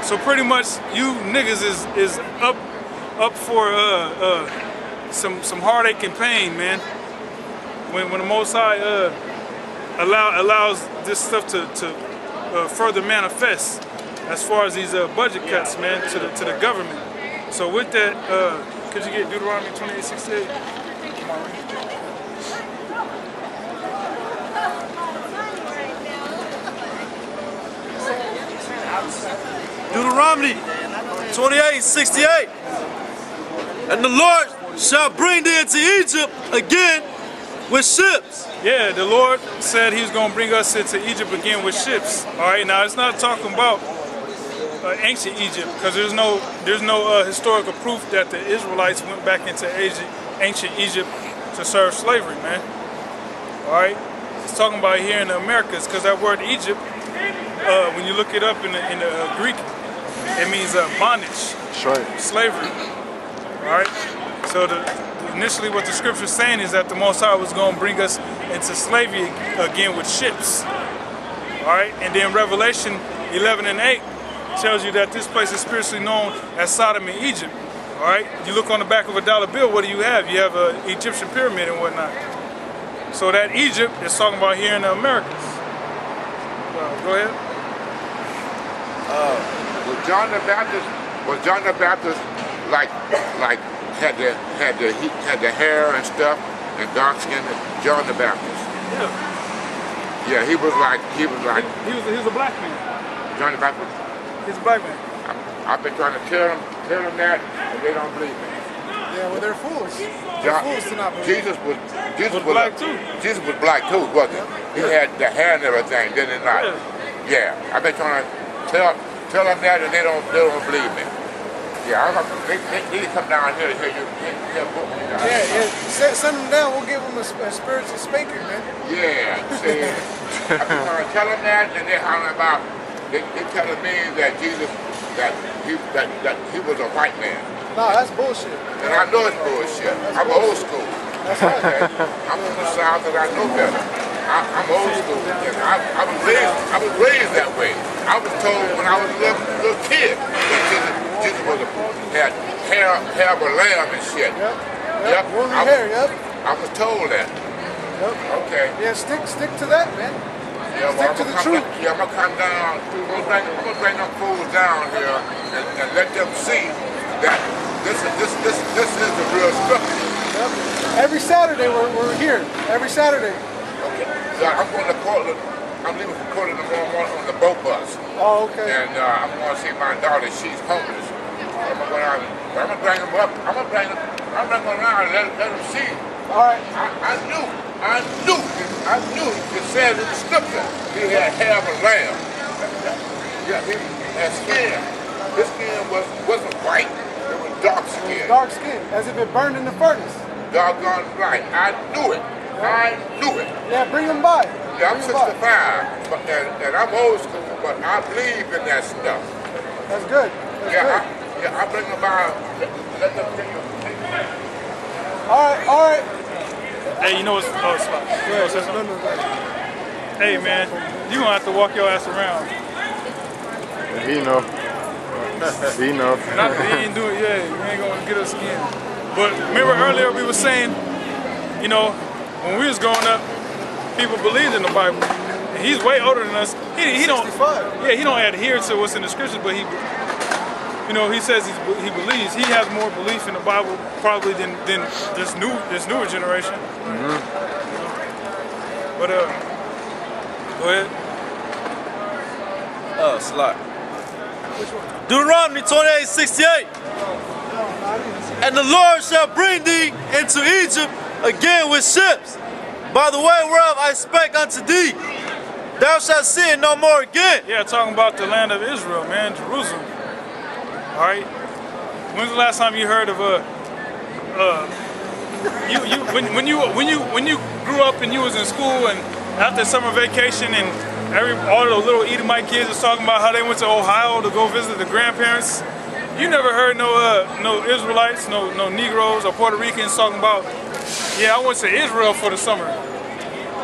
So pretty much you niggas is up for some heartache and pain, man. When the Most High allows this stuff to further manifest as far as these budget cuts, man, to the government. So with that, could you get Deuteronomy 28:68? Come on, read. Deuteronomy 28:68. And the Lord shall bring thee into Egypt again with ships. Yeah, the Lord said He was going to bring us into Egypt again with ships. All right, now it's not talking about ancient Egypt, because there's no historical proof that the Israelites went back into ancient Egypt to serve slavery, man. All right, it's talking about here in the Americas, because that word Egypt, when you look it up in the Greek, it means bondage, right. Slavery. All right, so initially what the scripture is saying is that the Most High was going to bring us into slavery again with ships. All right, and then Revelation 11:8 tells you that this place is spiritually known as Sodom and Egypt. All right, you look on the back of a dollar bill, what do you have? You have an Egyptian pyramid and whatnot. So that Egypt is talking about here in the Americas. Go ahead. Was John the Baptist like had the hair and stuff and dark skin? John the Baptist. Yeah. Yeah, he was a black man. John the Baptist. He's a black man. I've been trying to tell them that, and they don't believe me. Yeah, well, they're fools. They're fools to not believe. Jesus was black too. Jesus was black too, wasn't he? He had the hair and everything, did he not? Yeah. I've been trying to tell them that, and they don't believe me. Yeah, they need to come down here to hear book. Yeah. Send them down. We'll give them a spiritual spanking, man. Yeah. See, I've been trying to tell them that, and they're hollering about. They telling me that Jesus, that he was a white man. No, that's bullshit. And I know it's bullshit. I'm old school. That's right. I'm from the South and I know better. I'm old school. And I was raised that way. I was told when I was a little kid that Jesus had hair of a lamb and shit. Yep. Woolly hair, yep. I was told that. Yep. Okay. Yeah, stick to that, man. Yeah, well, stick to the truth. I'm gonna come down. I'm gonna bring them fools down here and let them see that this is the real scripture. Yep. Every Saturday we're here. Every Saturday. Okay. So I'm going to Portland. I'm leaving from Portland tomorrow morning on the boat bus. Oh, okay. And I'm going to see my daughter. She's homeless. I'm gonna go down. I'm gonna bring them up. I'm gonna bring them around and let them see. All right. I knew. It said in the scripture he had hair of a lamb. Yeah, he had skin. His skin wasn't white. It was dark skin. Dark skin, as if it burned in the furnace. Doggone right. I knew it. Yeah, bring them by. Yeah, I'm 65, and I'm old school, but I believe in that stuff. That's good. I bring them by. Let them take them. All right. Hey, you know what's Hey, man, you gonna have to walk your ass around. He know. He know. He ain't doing it yet. He ain't gonna get us again. But remember earlier we were saying, you know, when we was growing up, people believed in the Bible. And he's way older than us. He don't. 65. Yeah, he don't adhere to what's in the scriptures, but he, you know, he says he believes. He has more belief in the Bible probably than this newer generation. But go ahead. Slot. Deuteronomy 28:68. And the Lord shall bring thee into Egypt again with ships, by the way whereof I spake unto thee. Thou shalt see it no more again. Yeah, talking about the land of Israel, man, Jerusalem. All right. When's the last time you heard of when you grew up and you was in school and after summer vacation and all the little Edomite kids was talking about how they went to Ohio to go visit the grandparents? You never heard no Israelites, no Negroes or Puerto Ricans talking about, yeah, I went to Israel for the summer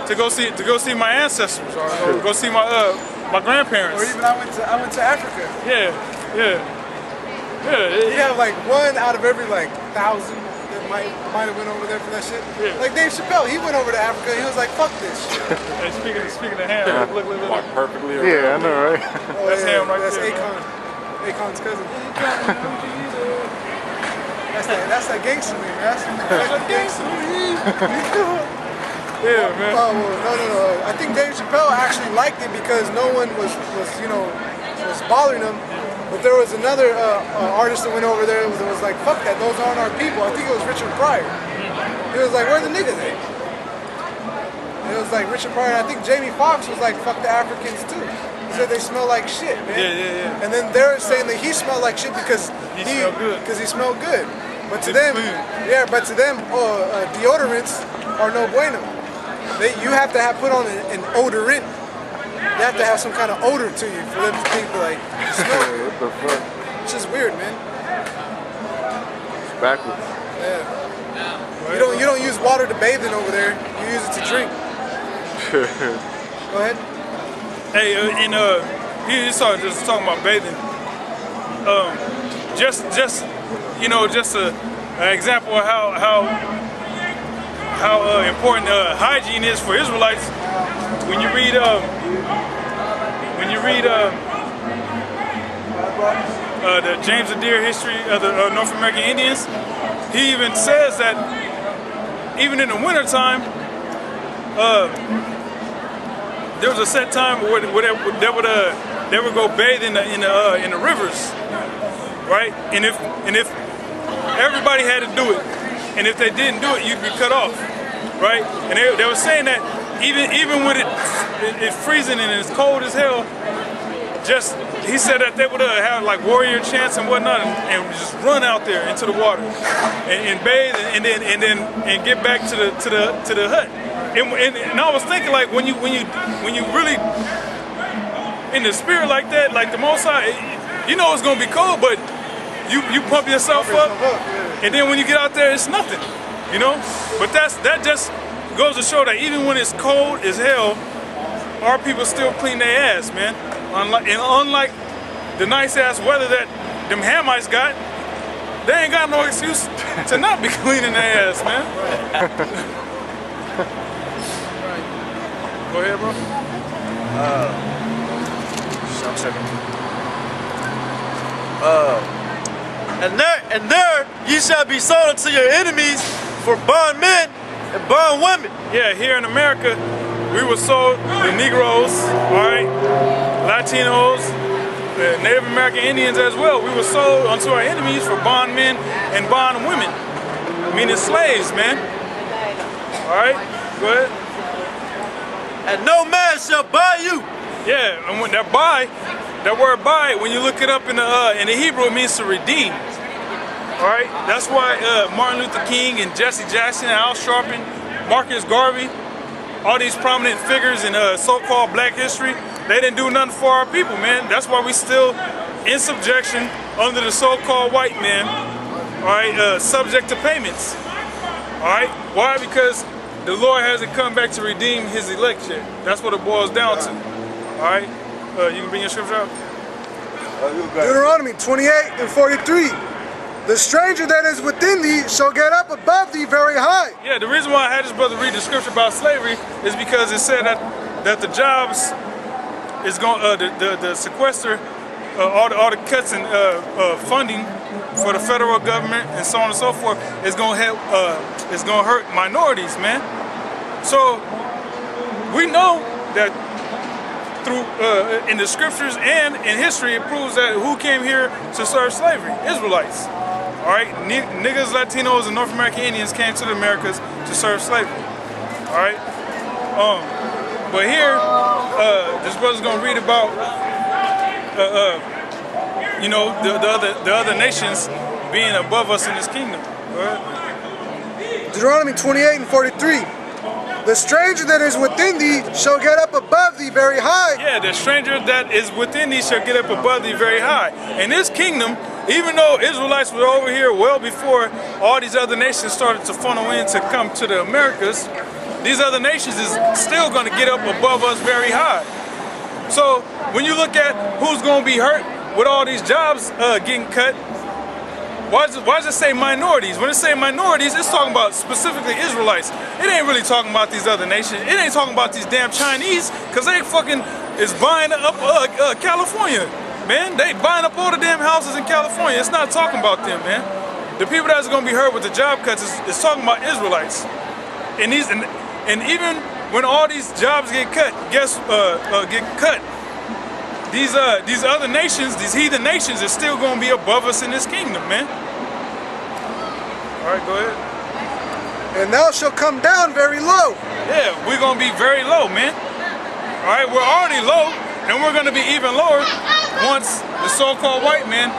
to go see my ancestors or go see my grandparents. Or even I went to Africa. Yeah. Yeah. You have like one out of every like 1,000 that might have went over there for that shit. Yeah. Like Dave Chappelle, he went over to Africa. He was like, "Fuck this shit." Hey, speaking of ham, look. Walk perfectly around. Yeah, I know, right? Oh, That's him right that's there. Akon's cousin. That's that gangster man. That's that gangster. Yeah, man. Oh well, no. I think Dave Chappelle actually liked it because no one was bothering him. But there was another artist that went over there that was like, "Fuck that, those aren't our people." I think it was Richard Pryor. He was like, "Where the niggas at?" It was like Richard Pryor. And I think Jamie Foxx was like, "Fuck the Africans too." He said they smell like shit, man. Yeah. And then they're saying that he smelled like shit because He smelled good. Because he smelled good. But to It's them, clean. deodorants are no bueno. You have to have put on an odorant. You have to have some kind of odor to you for them to think like you smell good. What the fuck? It's just weird, man. It's backwards. Yeah. You don't use water to bathe in over there. You use it to drink. Go ahead. Hey, just talking about bathing. Just an example of how important hygiene is for Israelites. When you read the James Adair history of the North American Indians, he even says that even in the wintertime, there was a set time where they would go bathe in the rivers, right? And if everybody had to do it, and if they didn't do it, you'd be cut off, right? And they were saying that even with it freezing and it's cold as hell, he said that they would have like warrior chants and whatnot, and just run out there into the water and bathe and then get back to the hut. And I was thinking, like, when you really in the spirit like that, like the Most High, you know it's gonna be cold, but you pump yourself up, and then when you get out there, it's nothing, you know. But that just goes to show that even when it's cold as hell, our people still clean their ass, man. Unlike the nice ass weather that them Hamites got, they ain't got no excuse to not be cleaning their ass, man. Go ahead, bro. I'm checking. And there ye shall be sold unto your enemies for bondmen and bondwomen. Yeah, here in America, we were sold, the Negroes, all right, Latinos, the Native American Indians as well. We were sold unto our enemies for bondmen and bondwomen, meaning slaves, man. All right, go ahead. And no man shall buy you. Yeah, and when that word buy, when you look it up in the Hebrew, it means to redeem. All right, that's why Martin Luther King and Jesse Jackson, Al Sharpton, Marcus Garvey, all these prominent figures in so-called black history, they didn't do nothing for our people, man. That's why we still in subjection under the so-called white man, all right, subject to payments. All right, why? Because the Lord hasn't come back to redeem his elect yet. That's what it boils down to. All right, you can bring your scripture out. Deuteronomy 28:43. The stranger that is within thee shall get up above thee very high. Yeah, the reason why I had this brother read the scripture about slavery is because it said that the jobs is going the sequester, all the cuts in funding for the federal government and so on and so forth is going to help. It's going to hurt minorities, man. So we know that through in the scriptures and in history, it proves that who came here to serve slavery? Israelites. All right, niggas, Latinos, and North American Indians came to the Americas to serve slavery. All right, but here, this brother's gonna read about, you know, the other nations being above us in this kingdom. Go ahead. Deuteronomy 28:43. The stranger that is within thee shall get up above thee very high. Yeah, the stranger that is within thee shall get up above thee very high. In this kingdom, even though Israelites were over here well before all these other nations started to funnel in to come to the Americas, these other nations is still going to get up above us very high. So when you look at who's going to be hurt with all these jobs getting cut, why does it say minorities? When it say minorities, it's talking about specifically Israelites. It ain't really talking about these other nations. It ain't talking about these damn Chinese, because they fucking is buying up California, man. They buying up all the damn houses in California. It's not talking about them, man. The people that's gonna be hurt with the job cuts is talking about Israelites. And even when all these jobs get cut, these other nations, these heathen nations, are still gonna be above us in this kingdom, man. All right, go ahead. And thou shalt come down very low. Yeah, we're gonna be very low, man. All right, we're already low, and we're gonna be even lower once the so-called white man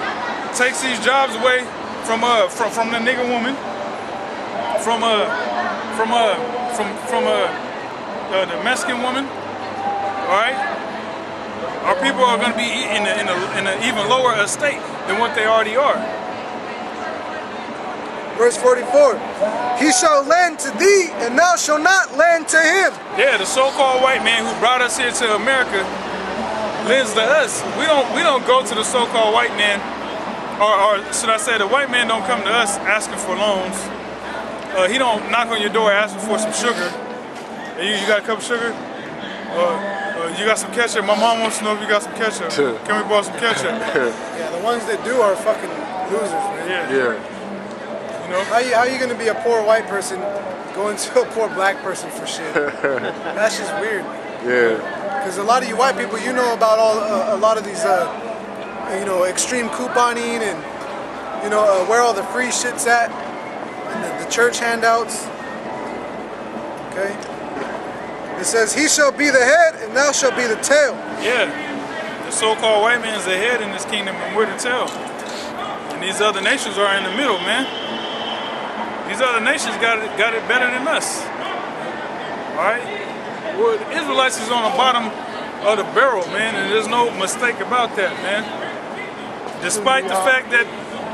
takes these jobs away from the nigger woman, from the Mexican woman. All right, our people are gonna be in an even lower estate than what they already are. Verse 44, he shall lend to thee, and thou shalt not lend to him. Yeah, the so-called white man who brought us here to America lends to us. We don't go to the so-called white man, or should I say, the white man don't come to us asking for loans. He don't knock on your door asking for some sugar. Hey, you got a cup of sugar? You got some ketchup? My mom wants to know if you got some ketchup. Can we borrow some ketchup? Yeah, the ones that do are fucking losers, man. Yeah. You know? How you gonna be a poor white person going to a poor black person for shit? That's just weird. Yeah. Because a lot of you white people, you know about a lot of these, you know, extreme couponing and, you know, where all the free shit's at, and the church handouts. Okay. It says, he shall be the head, and thou shalt be the tail. Yeah. The so-called white man is the head in this kingdom, and we're the tail. And these other nations are in the middle, man. These other nations got it better than us. All right? Well, the Israelites is on the bottom of the barrel, man, and there's no mistake about that, man. Despite the fact that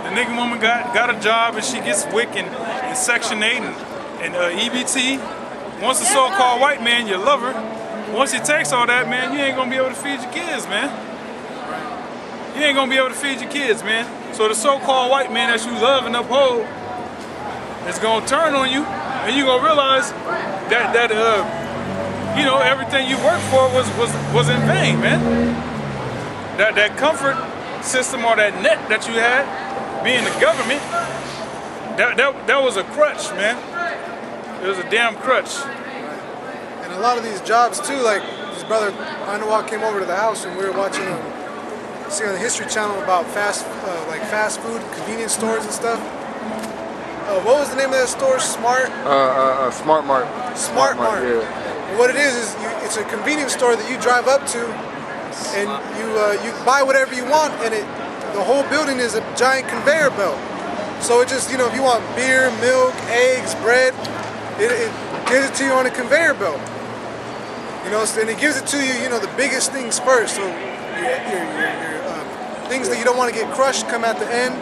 the nigga woman got a job and she gets WIC and Section 8 and EBT, once the so-called white man, you love her, once he takes all that, man, you ain't gonna be able to feed your kids, man. You ain't gonna be able to feed your kids, man. So the so-called white man that you love and uphold is gonna turn on you, and you're gonna realize that you know, everything you worked for was in vain, man. That comfort system or that net that you had, being the government, that was a crutch, man. It was a damn crutch. And a lot of these jobs too, like his brother Anwar came over to the house and we were watching see on the History Channel about fast food, convenience stores and stuff. What was the name of that store? Smart Mart. Smart Mart. Yeah. And what it is it's a convenience store that you drive up to, and you buy whatever you want, and the whole building is a giant conveyor belt. So it just, you know, if you want beer, milk, eggs, bread, it gives it to you on a conveyor belt. You know, and it gives it to you, you know, the biggest things first. So your things that you don't want to get crushed come at the end.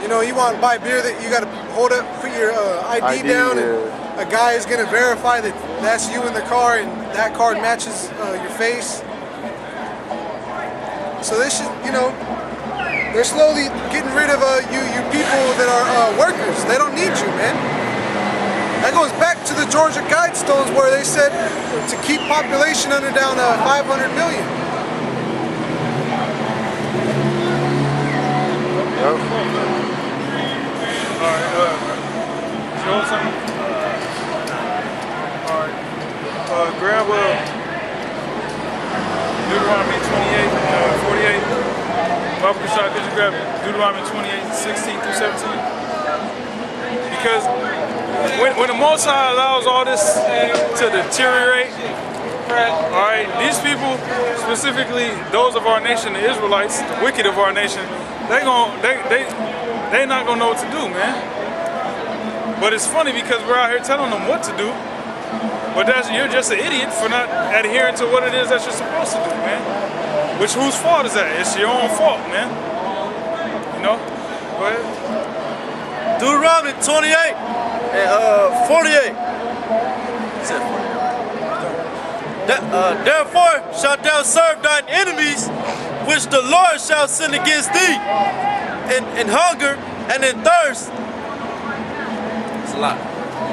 You know, you want to buy beer that you got to hold up, put your ID down, and a guy is going to verify that that's you in the car and that card matches your face. So this should, you know, they're slowly getting rid of you people that are workers. They don't need you, man. That goes back to the Georgia Guidestones where they said to keep population under down 500 million. All right, show us something. All right, grab Deuteronomy 28, 48. Bible Shot, could you grab Deuteronomy 28, 16 through 17? Because when the Most High allows all this to deteriorate, all right, these people, specifically those of our nation, the Israelites, the wicked of our nation, they not gonna know what to do, man. But it's funny because we're out here telling them what to do, but you're just an idiot for not adhering to what it is that you're supposed to do, man. Which, whose fault is that? It's your own fault, man. You know? Go ahead. Deuteronomy 28 and 48. Therefore shalt thou serve thine enemies which the Lord shall send against thee, in hunger and in thirst. It's a lot.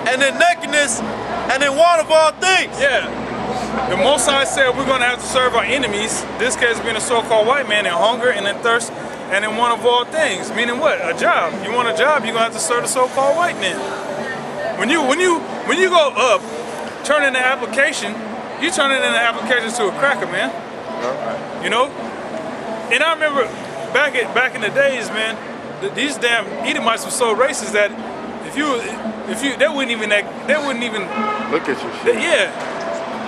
And in nakedness and in want of all things. Yeah. The Most High said we're going to have to serve our enemies, this case being a so-called white man, in hunger and in thirst and in want of all things. Meaning what? A job. You want a job, you're going to have to serve the so-called white man. When you go up, turn in the application, you turn it in the application to a cracker, man. You know? And I remember back in the days, man, these damn Edomites were so racist that they wouldn't even Look at your shit.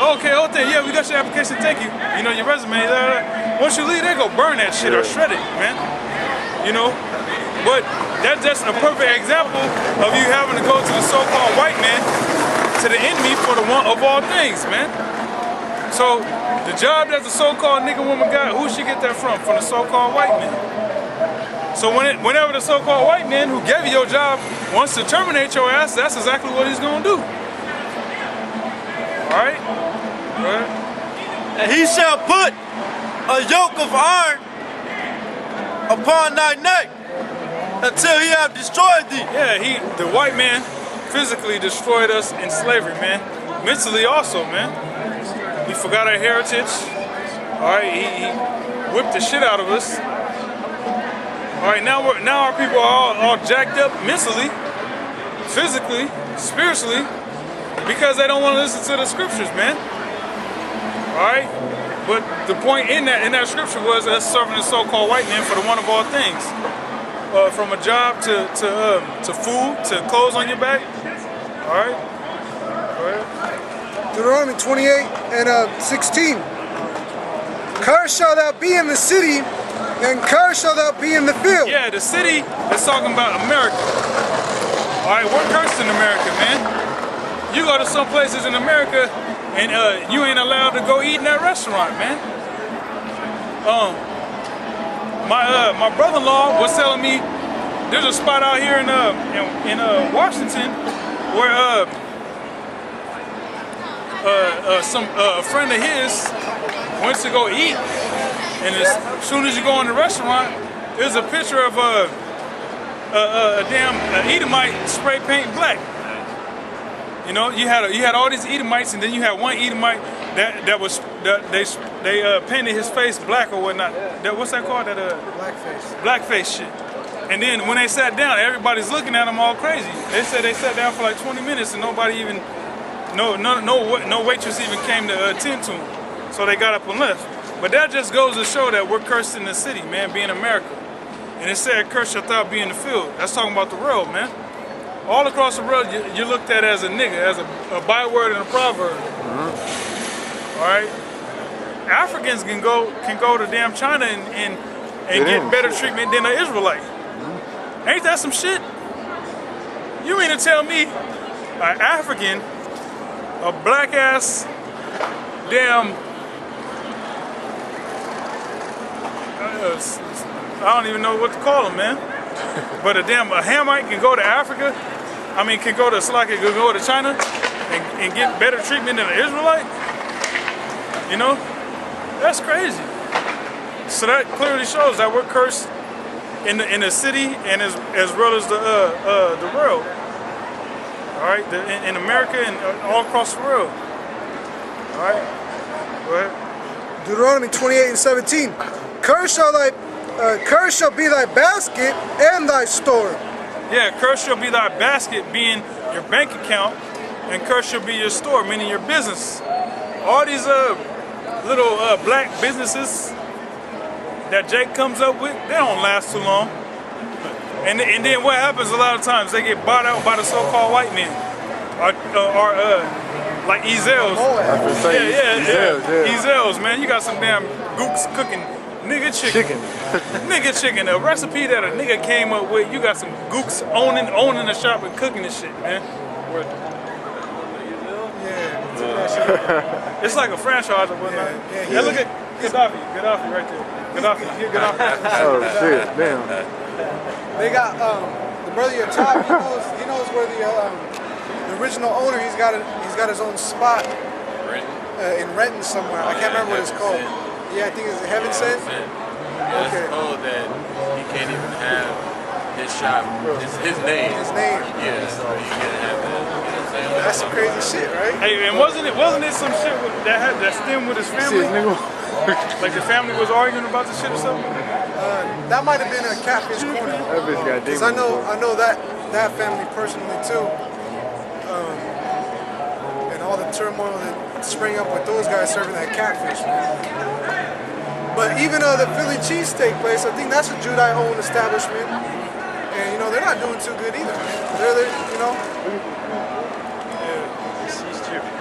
Okay, yeah, we got your application, thank you. You know, your resume. Once you leave, they go burn that shit or shred it, man. You know? But that's just a perfect example of you having to go to the so-called white man, to the enemy for the one of all things, man. So the job that the so-called nigga woman got, who she get that from? From the so-called white man. So whenever the so-called white man who gave you your job wants to terminate your ass, that's exactly what he's gonna do. All right? And he shall put a yoke of iron upon thy neck until he have destroyed thee. Yeah, the white man physically destroyed us in slavery, man. Mentally also, man. He forgot our heritage. All right, he whipped the shit out of us. All right, now our people are all jacked up mentally, physically, spiritually, because they don't want to listen to the scriptures, man. All right, but the point in that scripture was us serving the so-called white man for the one of all things, from a job to food to clothes on your back. All right. Deuteronomy 28 and 16. Cursed shall thou be in the city, and cursed shall thou be in the field. Yeah, the city is talking about America. All right, we're cursed in America, man. You go to some places in America, and you ain't allowed to go eat in that restaurant, man. My brother-in-law was telling me there's a spot out here in Washington where a friend of his went to go eat, and as soon as you go in the restaurant, there's a picture of a damn Edomite spray paint black. You know, you had all these Edomites, and then you had one Edomite they painted his face black or whatnot. What's that called? Blackface. Blackface shit. And then when they sat down, everybody's looking at them all crazy. They said they sat down for like 20 minutes and nobody even, no waitress even came to attend to them. So they got up and left. But that just goes to show that we're cursed in the city, man, being America. And it said, "Cursed shalt thou be in the field." That's talking about the world, man. All across the world, you're looked at as a nigga, as a byword and a proverb. All right. Africans can go to damn China and get better treatment than an Israelite. Ain't that some shit? You mean to tell me an African, a black ass, damn, I don't even know what to call him, man. But a Hamite can go to Africa, can go to China and get better treatment than an Israelite? You know? That's crazy. So that clearly shows that we're cursed in the city and as well as the world. All right, in America and all across the world. All right, go ahead. Deuteronomy 28 and 17. Cursed shall be thy basket and thy store. Yeah, cursed shall be thy basket, being your bank account, and cursed shall be your store, meaning your business. All these little black businesses that Jake comes up with, they don't last too long. And then what happens a lot of times, they get bought out by the so-called white men, or like Ezels. Ezels, man. You got some damn gooks cooking nigga chicken. Nigga chicken, a recipe that a nigga came up with. You got some gooks owning the shop and cooking this shit, man. Yeah. It's like a franchise or whatnot. Yeah, look at Gaddafi right there. Gaddafi. Oh shit, damn. They got the brother your top. He knows where the original owner. He's got his own spot in Renton somewhere. I can't remember what it's called. Yeah, I think it's Heaven Sent. It's Okay. told that he can't even have his shop, his name. His name. Yeah, so you can't have that. You know what I'm saying? That's some crazy shit, right? Hey, and wasn't it some shit that stemmed with his See family? his nigga. Like the family was arguing about the shit or something? That might have been a catfish corner. That bitch got Because demons. I know that family personally too. And all the turmoil that sprang up with those guys serving that catfish, man. But even the Philly cheesesteak place, I think that's a Judite-owned establishment. And, you know, they're not doing too good either, man. They're you know.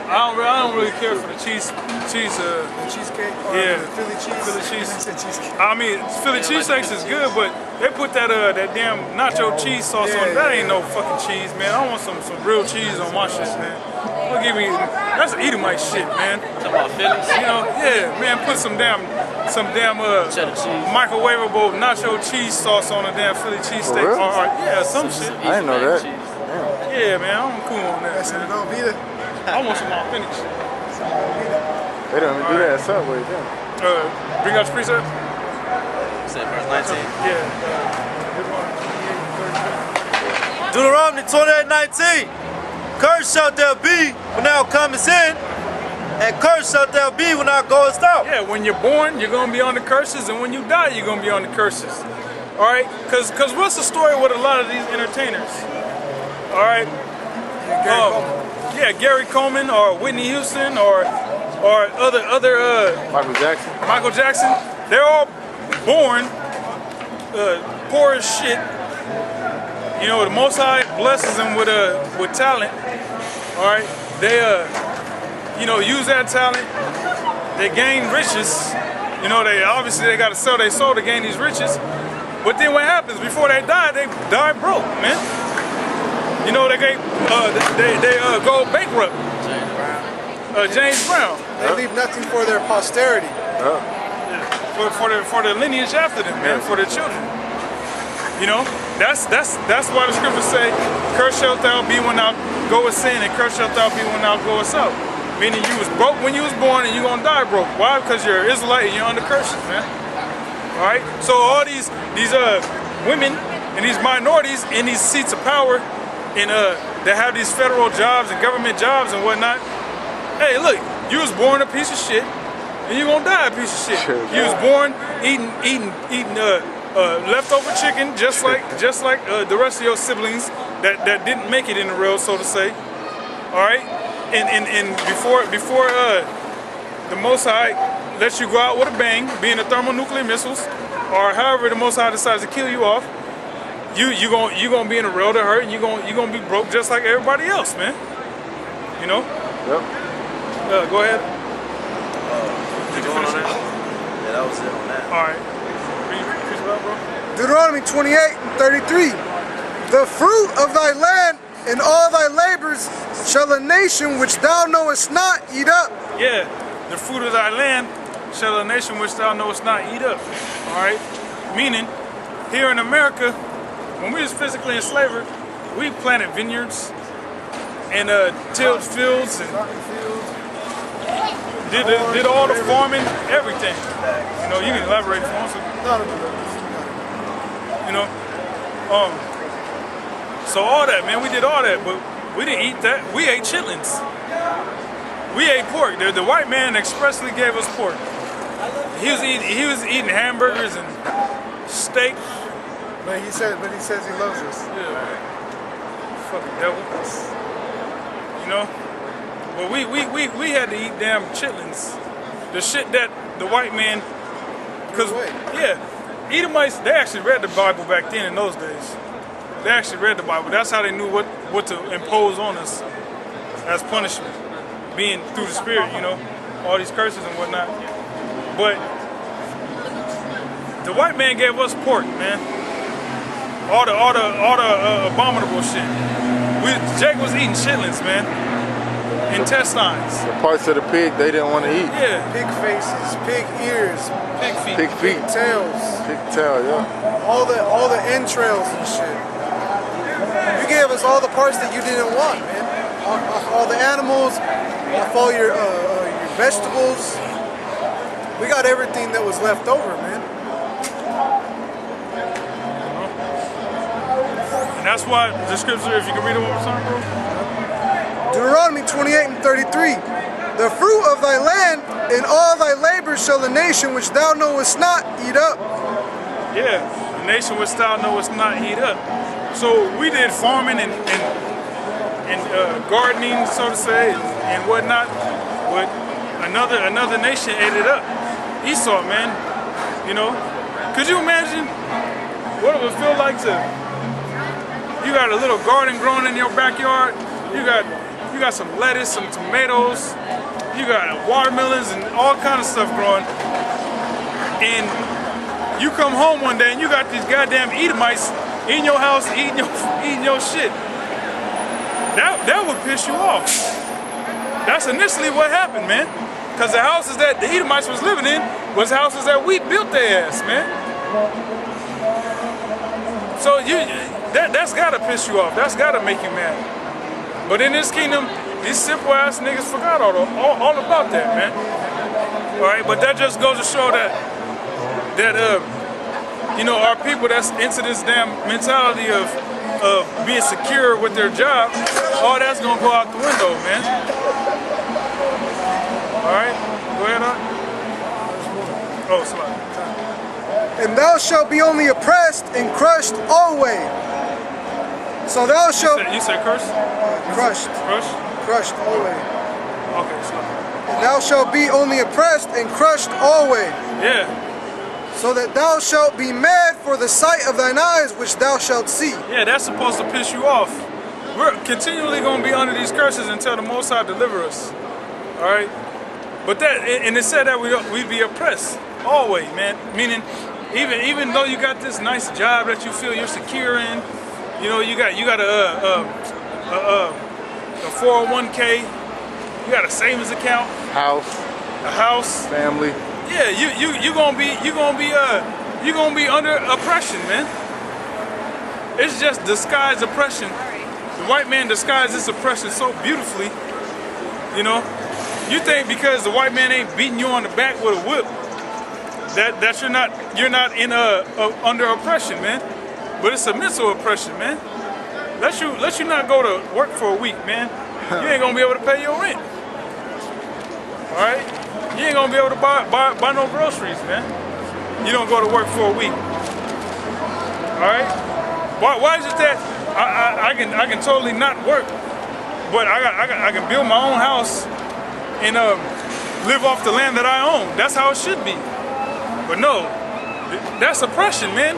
I don't really care for the cheese. The cheesecake or Yeah. the Philly cheese. Philly cheese. I said cheesecake. I mean, Philly cheesesteaks is good, but they put that damn nacho cheese sauce on it. That ain't no fucking cheese, man. I want some real cheese on my shit, man. Don't give me that's Edomite shit, man. Talking about Phillies. You know, yeah, man. Put some damn Cheddar cheese. microwavable nacho cheese sauce on a damn Philly cheesesteak. real? Or yeah, some shit. I didn't know that. Cheese. Yeah, man. I'm cool on that, That's man. no Vita. I want some authentic shit. They don't even do that at Subway, yeah. Bring out the precept. Said verse 19. Yeah. Deuteronomy 28:19. Cursed shalt thou be when thou comest in, and cursed shalt thou be when thou goest out. Yeah, when you're born, you're gonna be on the curses, and when you die, you're gonna be on the curses. All right, cause what's the story with a lot of these entertainers? All right, yeah, Gary Coleman or Whitney Houston or other Michael Jackson. Michael Jackson. They're all born poor as shit. You know, the Most High blesses them with talent. All right, they you know, use that talent. They gain riches. You know, they got to sell their soul to gain these riches. But then what happens? Before they die broke, man. You know, they go bankrupt. James Brown. They leave nothing for their posterity. For the lineage after them, man, for their children. You know, that's why the scriptures say, "Cursed shalt thou be when thou goest in, and cursed shalt thou be when thou goest out." Meaning you was broke when you was born, and you're gonna die broke. Why? Because you're an Israelite and you're under curses, man. All right. So all these women and these minorities in these seats of power, and that have these federal jobs and government jobs and whatnot. Hey, look, you was born a piece of shit, and you're gonna die a piece of shit. You was born eating leftover chicken, just like the rest of your siblings that didn't make it in the road, so to say. All right, and before the Most High lets you go out with a bang, being the thermonuclear missiles, or however the Most High decides to kill you off, you gonna be in a world of hurt, and you gonna be broke just like everybody else, man. You know. Yep. Go ahead. Keep going on that? Yeah, that was it on that. All right. Read it out, bro. Deuteronomy 28:33. The fruit of thy land and all thy labors shall a nation which thou knowest not eat up. Yeah, the fruit of thy land shall a nation which thou knowest not eat up. All right? Meaning, here in America, when we was physically enslaved, we planted vineyards and tilled fields and did all the farming, everything. You know, you can elaborate if you want to. You know, so all that, man, we did all that, but we didn't eat that. We ate chitlins. We ate pork. The white man expressly gave us pork. He was eating hamburgers and steak. But he says he loves us. Yeah. Fucking devil. You know? But we had to eat damn chitlins. The shit that the white man, because yeah, Edomites, they actually read the Bible back then in those days. They actually read the Bible. That's how they knew what to impose on us as punishment, being through the Spirit, you know, all these curses and whatnot. But the white man gave us pork, man. All the abominable shit. Jake was eating chitlins, man. Intestines. The parts of the pig they didn't want to eat. Yeah. Pig faces, pig ears, Pig feet. Pig feet. tails, Pig tail, yeah. all the entrails and shit. You gave us all the parts that you didn't want, man. All the animals, off all your vegetables. We got everything that was left over, man. That's why the scripture, if you can read it one more time, bro. Deuteronomy 28:33. The fruit of thy land and all thy labors shall the nation which thou knowest not eat up. Yeah, the nation which thou knowest not eat up. So we did farming and gardening, so to say, and whatnot, but another nation ate it up. Esau, man, you know. Could you imagine what it would feel like to? You got a little garden growing in your backyard. You got some lettuce, some tomatoes. You got watermelons and all kind of stuff growing. And you come home one day and you got these goddamn Edomites in your house eating your shit. That would piss you off. That's initially what happened, man. Because the houses that the Edomites was living in was houses that we built their ass, man. So that's gotta piss you off. That's gotta make you mad. But in this kingdom, these simple ass niggas forgot all about that, man. All right, but that just goes to show that you know, our people that's into this damn mentality of being secure with their job, all that's gonna go out the window, man. All right, go ahead, on. Oh, sorry. And thou shalt be only oppressed and crushed always. So thou shalt... You said curse? Crushed. Crushed? Crushed always. Okay, sorry. And thou shalt be only oppressed and crushed always. Yeah. So that thou shalt be mad for the sight of thine eyes which thou shalt see. Yeah, that's supposed to piss you off. We're continually going to be under these curses until the Most High deliver us. All right? But and it said that we'd be oppressed always, man. Meaning, even though you got this nice job that you feel you're secure in, you know, you got a 401k, you got a savings account, a house, family. Yeah, you gonna be under oppression, man. It's just disguised oppression. The white man disguised this oppression so beautifully, you know. You think because the white man ain't beating you on the back with a whip that you're not in under oppression, man. But it's a mental oppression, man. Let you not go to work for a week, man. You ain't gonna be able to pay your rent. All right, you ain't gonna be able to buy no groceries, man. You don't go to work for a week. All right. Why is it that I can totally not work, but I can build my own house and live off the land that I own? That's how it should be. But no, that's oppression, man.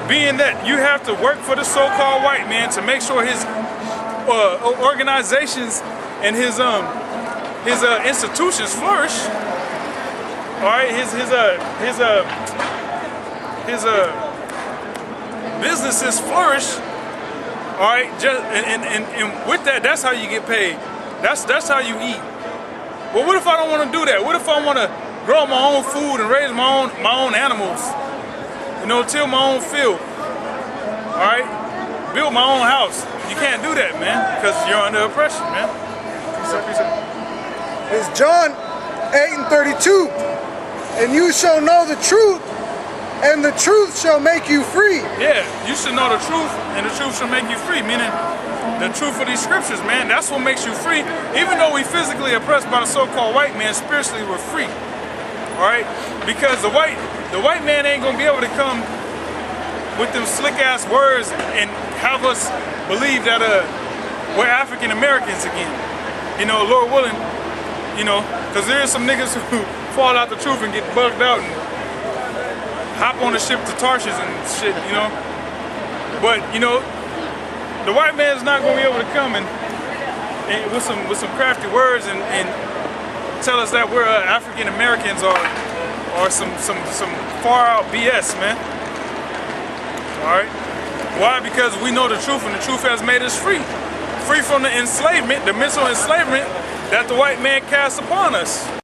Being that you have to work for the so-called white man to make sure his organizations and his institutions flourish. All right, his businesses flourish. All right, and with that, that's how you get paid. That's how you eat. But what if I don't want to do that? What if I want to grow my own food and raise my own animals? You know, till my own field. All right, build my own house. You can't do that, man, because you're under oppression, man. It's John 8:32. And you shall know the truth, and the truth shall make you free. Yeah, you should know the truth, and the truth shall make you free. Meaning, the truth of these scriptures, man. That's what makes you free. Even though we physically oppressed by the so-called white man, spiritually we're free. All right, because the white man ain't gonna be able to come with them slick ass words and have us believe that we're African Americans again. You know, Lord willing, you know, because there is some niggas who fall out the truth and get bugged out and hop on the ship to Tarshish and shit, you know. But you know, the white man's not gonna be able to come and with some crafty words and tell us that we're African Americans or some far out BS, man. All right. Why? Because we know the truth, and the truth has made us free. Free from the enslavement, the mental enslavement that the white man casts upon us.